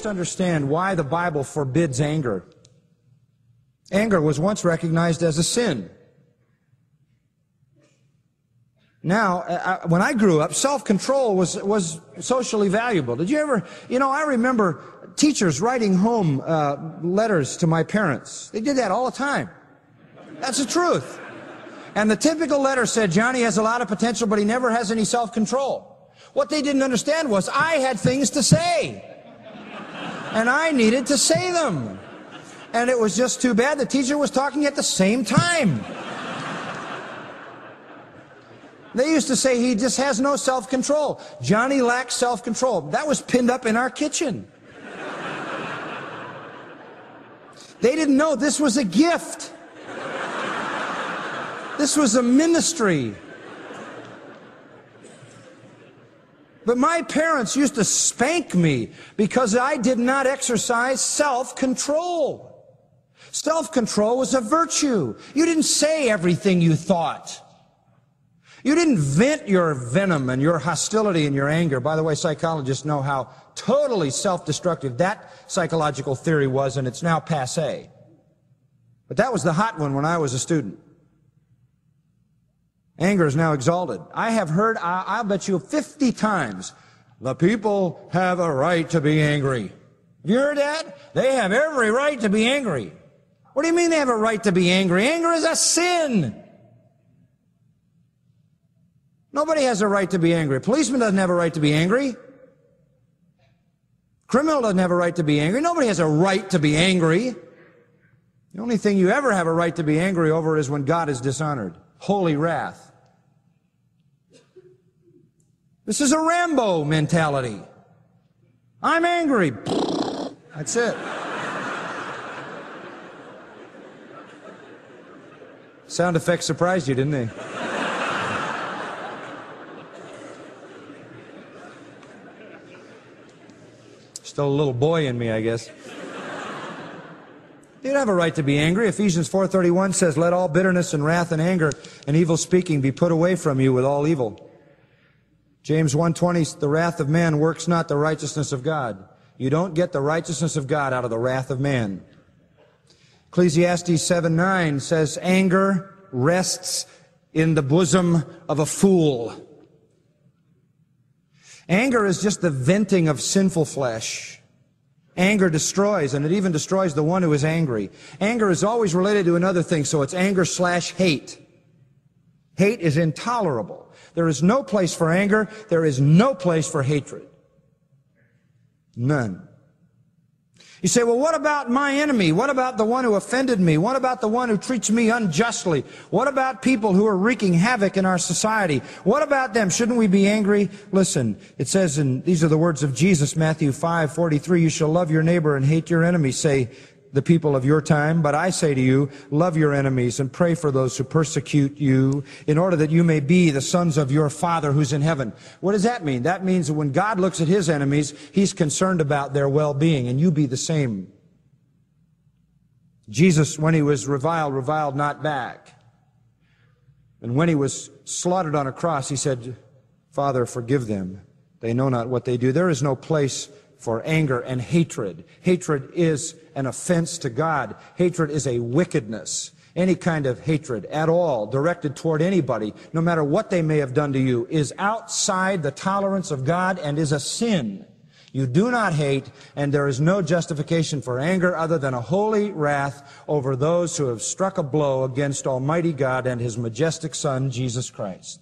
must understand why the Bible forbids anger. Anger was once recognized as a sin. Now, when I grew up, self-control was socially valuable. Did you ever, I remember teachers writing home letters to my parents. They did that all the time. That's the truth. And the typical letter said, Johnny has a lot of potential, but he never has any self-control. What they didn't understand was I had things to say. And I needed to say them. And it was just too bad the teacher was talking at the same time. They used to say he just has no self-control. Johnny lacks self-control. That was pinned up in our kitchen. They didn't know this was a gift. This was a ministry. But my parents used to spank me because I did not exercise self-control. Self-control was a virtue. You didn't say everything you thought. You didn't vent your venom and your hostility and your anger. By the way, psychologists know how totally self-destructive that psychological theory was, and it's now passé. But that was the hot one when I was a student. Anger is now exalted. I have heard, I'll bet you 50 times, the people have a right to be angry. Have you heard that? They have every right to be angry. What do you mean they have a right to be angry? Anger is a sin. Nobody has a right to be angry. A policeman doesn't have a right to be angry. Criminal doesn't have a right to be angry. Nobody has a right to be angry. The only thing you ever have a right to be angry over is when God is dishonored. Holy wrath. This is a Rambo mentality. I'm angry. That's it. Sound effects surprised you, didn't they? Still a little boy in me, I guess. You don't have a right to be angry. Ephesians 4:31 says, let all bitterness and wrath and anger and evil speaking be put away from you with all evil. James 1:20, the wrath of man works not the righteousness of God. You don't get the righteousness of God out of the wrath of man. Ecclesiastes 7:9 says, anger rests in the bosom of a fool. Anger is just the venting of sinful flesh. Anger destroys, and it even destroys the one who is angry. Anger is always related to another thing, so it's anger/hate. Hate is intolerable. There is no place for anger. There is no place for hatred. None. You say, well, what about my enemy? What about the one who offended me? What about the one who treats me unjustly? What about people who are wreaking havoc in our society? What about them? Shouldn't we be angry? Listen, it says, these are the words of Jesus, Matthew 5:43, you shall love your neighbor and hate your enemy, say the people of your time. But I say to you, love your enemies and pray for those who persecute you, in order that you may be the sons of your Father who's in heaven. What does that mean? That means that when God looks at his enemies, he's concerned about their well-being, and you be the same. Jesus, when he was reviled not back. And when he was slaughtered on a cross, he said, Father, forgive them. They know not what they do. There is no place for anger and hatred. Hatred is an offense to God. Hatred is a wickedness. Any kind of hatred at all directed toward anybody, no matter what they may have done to you, is outside the tolerance of God and is a sin. You do not hate, and there is no justification for anger other than a holy wrath over those who have struck a blow against Almighty God and his majestic Son, Jesus Christ.